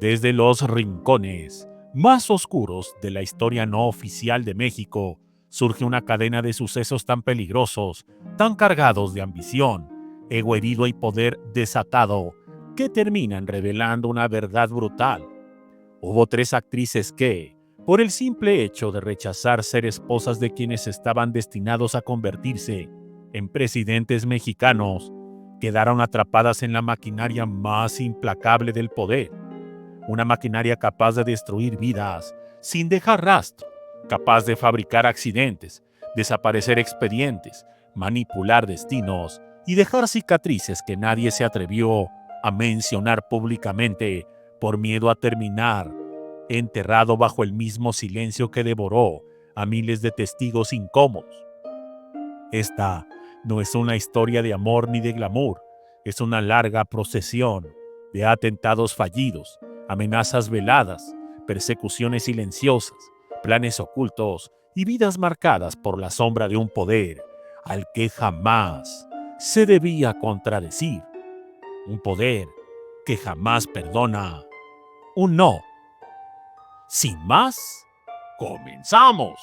Desde los rincones más oscuros de la historia no oficial de México, surge una cadena de sucesos tan peligrosos, tan cargados de ambición, ego herido y poder desatado, que terminan revelando una verdad brutal. Hubo 3 actrices que, por el simple hecho de rechazar ser esposas de quienes estaban destinados a convertirse en presidentes mexicanos, quedaron atrapadas en la maquinaria más implacable del poder. Una maquinaria capaz de destruir vidas sin dejar rastro, capaz de fabricar accidentes, desaparecer expedientes, manipular destinos y dejar cicatrices que nadie se atrevió a mencionar públicamente por miedo a terminar enterrado bajo el mismo silencio que devoró a miles de testigos incómodos. Esta no es una historia de amor ni de glamour, es una larga procesión de atentados fallidos, amenazas veladas, persecuciones silenciosas, planes ocultos y vidas marcadas por la sombra de un poder al que jamás se debía contradecir. Un poder que jamás perdona un no. Sin más, comenzamos.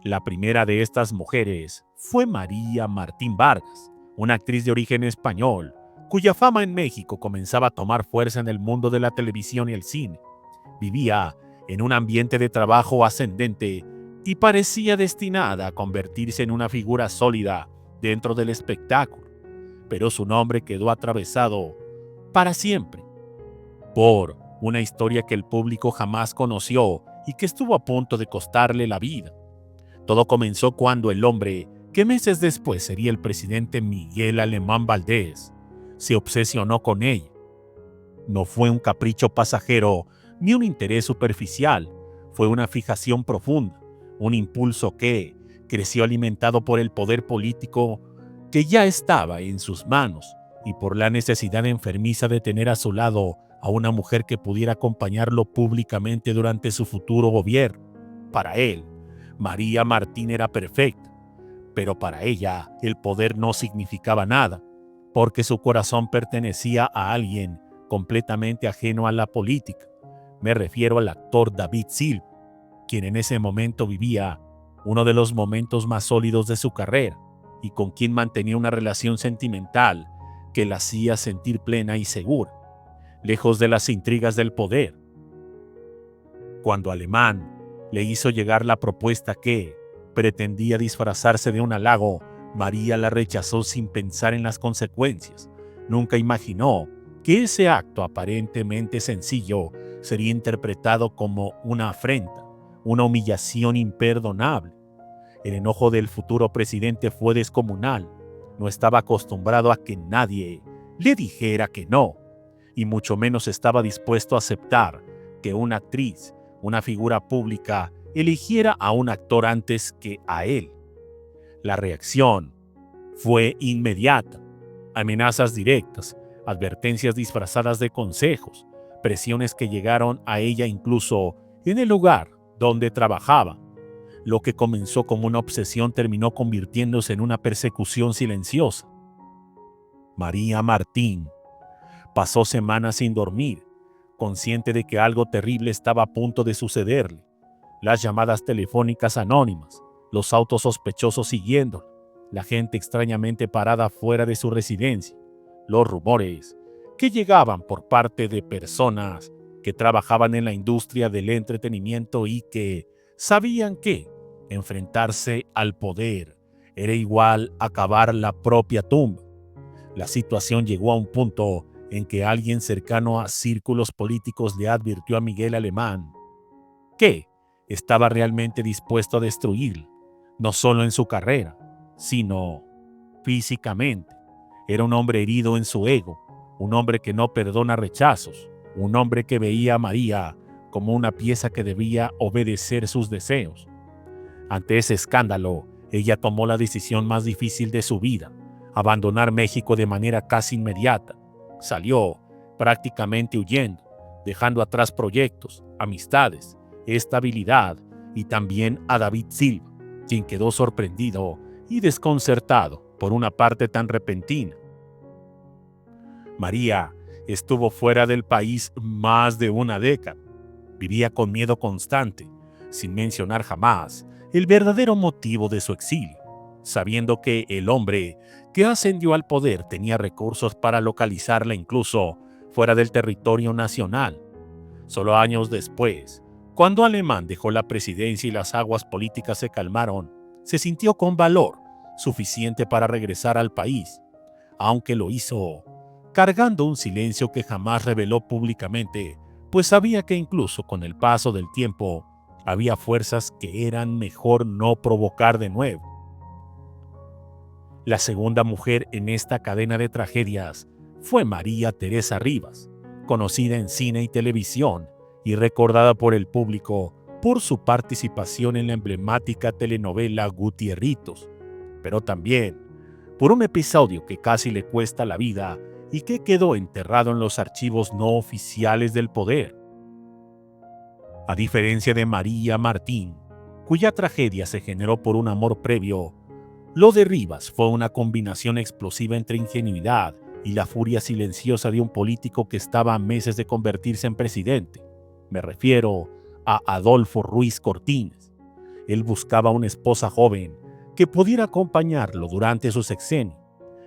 La primera de estas mujeres fue María Martín Vargas, una actriz de origen español, cuya fama en México comenzaba a tomar fuerza en el mundo de la televisión y el cine. Vivía en un ambiente de trabajo ascendente y parecía destinada a convertirse en una figura sólida dentro del espectáculo, pero su nombre quedó atravesado para siempre por una historia que el público jamás conoció y que estuvo a punto de costarle la vida. Todo comenzó cuando el hombre, que meses después sería el presidente Miguel Alemán Valdés, se obsesionó con ella. No fue un capricho pasajero ni un interés superficial, fue una fijación profunda, un impulso que creció alimentado por el poder político que ya estaba en sus manos y por la necesidad enfermiza de tener a su lado a una mujer que pudiera acompañarlo públicamente durante su futuro gobierno. Para él, María Martín era perfecta, pero para ella el poder no significaba nada, porque su corazón pertenecía a alguien completamente ajeno a la política. Me refiero al actor David Silva, quien en ese momento vivía uno de los momentos más sólidos de su carrera y con quien mantenía una relación sentimental que la hacía sentir plena y segura, lejos de las intrigas del poder. Cuando Alemán le hizo llegar la propuesta que pretendía disfrazarse de un halago, María la rechazó sin pensar en las consecuencias. Nunca imaginó que ese acto aparentemente sencillo sería interpretado como una afrenta, una humillación imperdonable. El enojo del futuro presidente fue descomunal. No estaba acostumbrado a que nadie le dijera que no, y mucho menos estaba dispuesto a aceptar que una actriz, una figura pública, eligiera a un actor antes que a él. La reacción fue inmediata. Amenazas directas, advertencias disfrazadas de consejos, presiones que llegaron a ella incluso en el lugar donde trabajaba. Lo que comenzó como una obsesión terminó convirtiéndose en una persecución silenciosa. María Martín pasó semanas sin dormir, consciente de que algo terrible estaba a punto de sucederle. Las llamadas telefónicas anónimas, los autos sospechosos siguiéndolo, la gente extrañamente parada fuera de su residencia, los rumores que llegaban por parte de personas que trabajaban en la industria del entretenimiento y que sabían que enfrentarse al poder era igual a cavar la propia tumba. La situación llegó a un punto en que alguien cercano a círculos políticos le advirtió a Miguel Alemán que estaba realmente dispuesto a destruirla, no solo en su carrera, sino físicamente. Era un hombre herido en su ego, un hombre que no perdona rechazos, un hombre que veía a María como una pieza que debía obedecer sus deseos. Ante ese escándalo, ella tomó la decisión más difícil de su vida: abandonar México de manera casi inmediata. Salió prácticamente huyendo, dejando atrás proyectos, amistades, estabilidad y también a David Silva, quien quedó sorprendido y desconcertado por una parte tan repentina. María estuvo fuera del país más de una década. Vivía con miedo constante, sin mencionar jamás el verdadero motivo de su exilio, sabiendo que el hombre que ascendió al poder tenía recursos para localizarla incluso fuera del territorio nacional. Solo años después, cuando Alemán dejó la presidencia y las aguas políticas se calmaron, se sintió con valor suficiente para regresar al país, aunque lo hizo cargando un silencio que jamás reveló públicamente, pues sabía que incluso con el paso del tiempo había fuerzas que eran mejor no provocar de nuevo. La segunda mujer en esta cadena de tragedias fue María Teresa Rivas, conocida en cine y televisión y recordada por el público por su participación en la emblemática telenovela Gutierritos, pero también por un episodio que casi le cuesta la vida y que quedó enterrado en los archivos no oficiales del poder. A diferencia de María Martín, cuya tragedia se generó por un amor previo, lo de Rivas fue una combinación explosiva entre ingenuidad y la furia silenciosa de un político que estaba a meses de convertirse en presidente. Me refiero a Adolfo Ruiz Cortines. Él buscaba una esposa joven que pudiera acompañarlo durante su sexenio,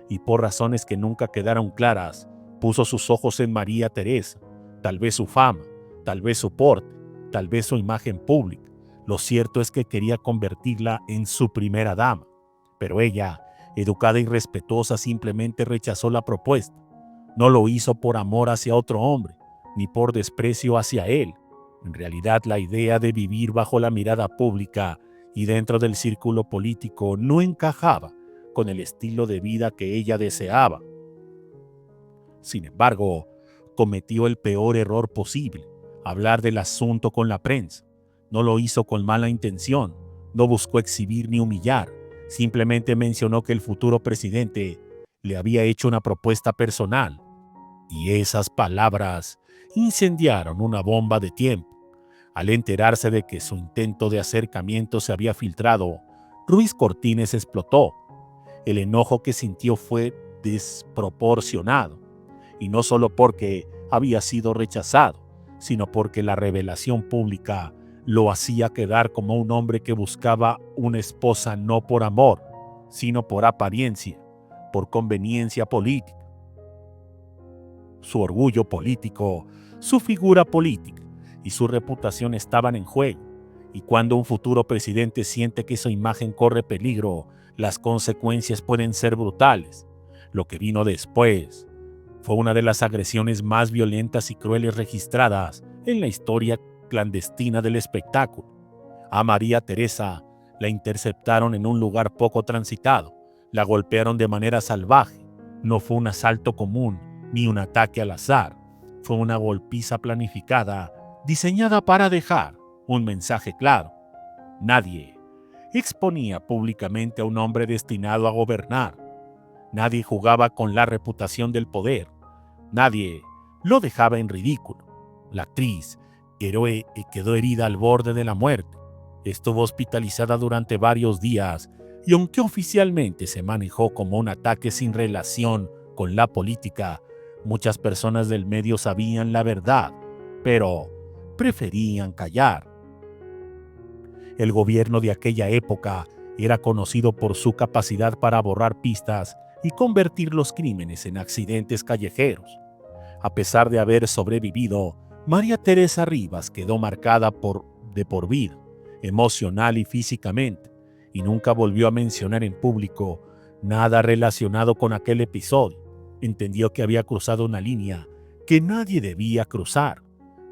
y por razones que nunca quedaron claras, puso sus ojos en María Teresa, tal vez su fama, tal vez su porte, tal vez su imagen pública. Lo cierto es que quería convertirla en su primera dama, pero ella, educada y respetuosa, simplemente rechazó la propuesta. No lo hizo por amor hacia otro hombre, ni por desprecio hacia él. En realidad, la idea de vivir bajo la mirada pública y dentro del círculo político no encajaba con el estilo de vida que ella deseaba. Sin embargo, cometió el peor error posible: hablar del asunto con la prensa. No lo hizo con mala intención, no buscó exhibir ni humillar, simplemente mencionó que el futuro presidente le había hecho una propuesta personal, y esas palabras incendiaron una bomba de tiempo. Al enterarse de que su intento de acercamiento se había filtrado, Ruiz Cortines explotó. El enojo que sintió fue desproporcionado, y no solo porque había sido rechazado, sino porque la revelación pública lo hacía quedar como un hombre que buscaba una esposa no por amor, sino por apariencia, por conveniencia política. Su orgullo político, su figura política y su reputación estaban en juego, y cuando un futuro presidente siente que su imagen corre peligro, las consecuencias pueden ser brutales. Lo que vino después fue una de las agresiones más violentas y crueles registradas en la historia clandestina del espectáculo. A María Teresa la interceptaron en un lugar poco transitado, la golpearon de manera salvaje. No fue un asalto común ni un ataque al azar, fue una golpiza planificada, diseñada para dejar un mensaje claro. Nadie exponía públicamente a un hombre destinado a gobernar. Nadie jugaba con la reputación del poder. Nadie lo dejaba en ridículo. La actriz héroe quedó herida al borde de la muerte. Estuvo hospitalizada durante varios días y aunque oficialmente se manejó como un ataque sin relación con la política, muchas personas del medio sabían la verdad, pero preferían callar. El gobierno de aquella época era conocido por su capacidad para borrar pistas y convertir los crímenes en accidentes callejeros. A pesar de haber sobrevivido, María Teresa Rivas quedó marcada de por vida, emocional y físicamente, y nunca volvió a mencionar en público nada relacionado con aquel episodio. Entendió que había cruzado una línea que nadie debía cruzar,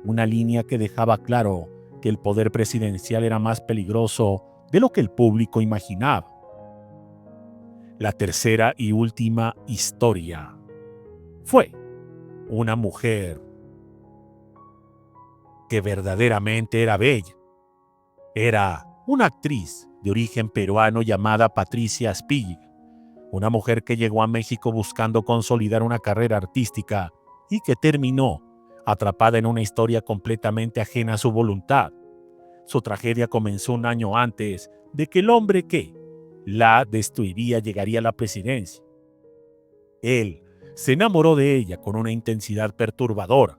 una línea que dejaba claro que el poder presidencial era más peligroso de lo que el público imaginaba. La tercera y última historia fue una mujer que verdaderamente era bella. Era una actriz de origen peruano llamada Patricia Spillig, una mujer que llegó a México buscando consolidar una carrera artística y que terminó atrapada en una historia completamente ajena a su voluntad. Su tragedia comenzó un año antes de que el hombre que la destruiría llegaría a la presidencia. Él se enamoró de ella con una intensidad perturbadora,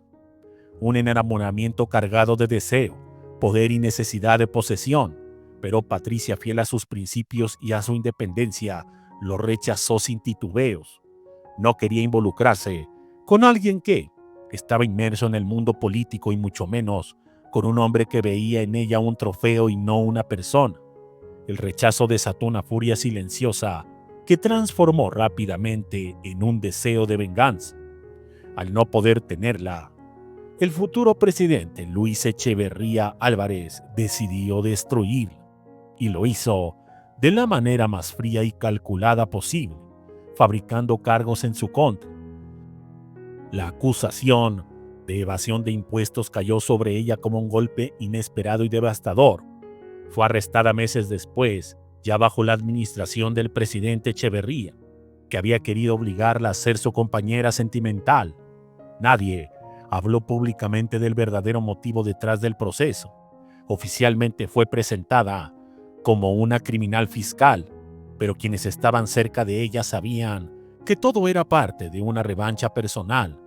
un enamoramiento cargado de deseo, poder y necesidad de posesión, pero Patricia, fiel a sus principios y a su independencia, lo rechazó sin titubeos. No quería involucrarse con alguien que estaba inmerso en el mundo político y mucho menos con un hombre que veía en ella un trofeo y no una persona. El rechazo desató una furia silenciosa que transformó rápidamente en un deseo de venganza. Al no poder tenerla, el futuro presidente Luis Echeverría Álvarez decidió destruirla, y lo hizo de la manera más fría y calculada posible, fabricando cargos en su contra. La acusación de evasión de impuestos cayó sobre ella como un golpe inesperado y devastador. Fue arrestada meses después, ya bajo la administración del presidente Echeverría, que había querido obligarla a ser su compañera sentimental. Nadie habló públicamente del verdadero motivo detrás del proceso. Oficialmente fue presentada como una criminal fiscal, pero quienes estaban cerca de ella sabían que todo era parte de una revancha personal,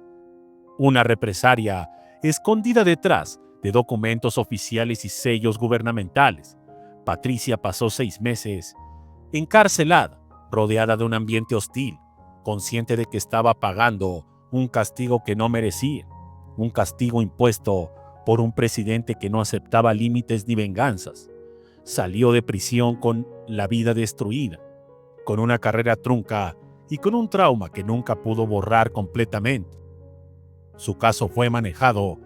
una represalia escondida detrás de documentos oficiales y sellos gubernamentales. Patricia pasó 6 meses encarcelada, rodeada de un ambiente hostil, consciente de que estaba pagando un castigo que no merecía, un castigo impuesto por un presidente que no aceptaba límites ni venganzas. Salió de prisión con la vida destruida, con una carrera trunca y con un trauma que nunca pudo borrar completamente. Su caso fue manejado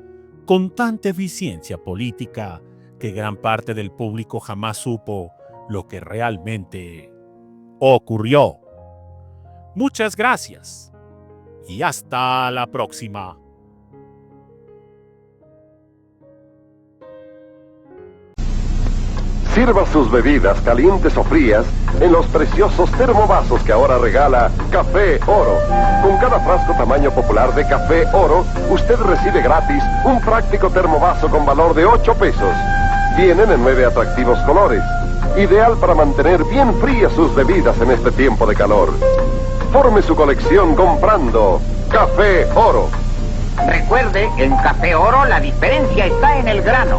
con tanta eficiencia política que gran parte del público jamás supo lo que realmente ocurrió. Muchas gracias y hasta la próxima. Sirva sus bebidas calientes o frías en los preciosos termovasos que ahora regala Café Oro. Con cada frasco tamaño popular de Café Oro, usted recibe gratis un práctico termovaso con valor de 8 pesos. Vienen en 9 atractivos colores, ideal para mantener bien frías sus bebidas en este tiempo de calor. Forme su colección comprando Café Oro. Recuerde, en Café Oro la diferencia está en el grano.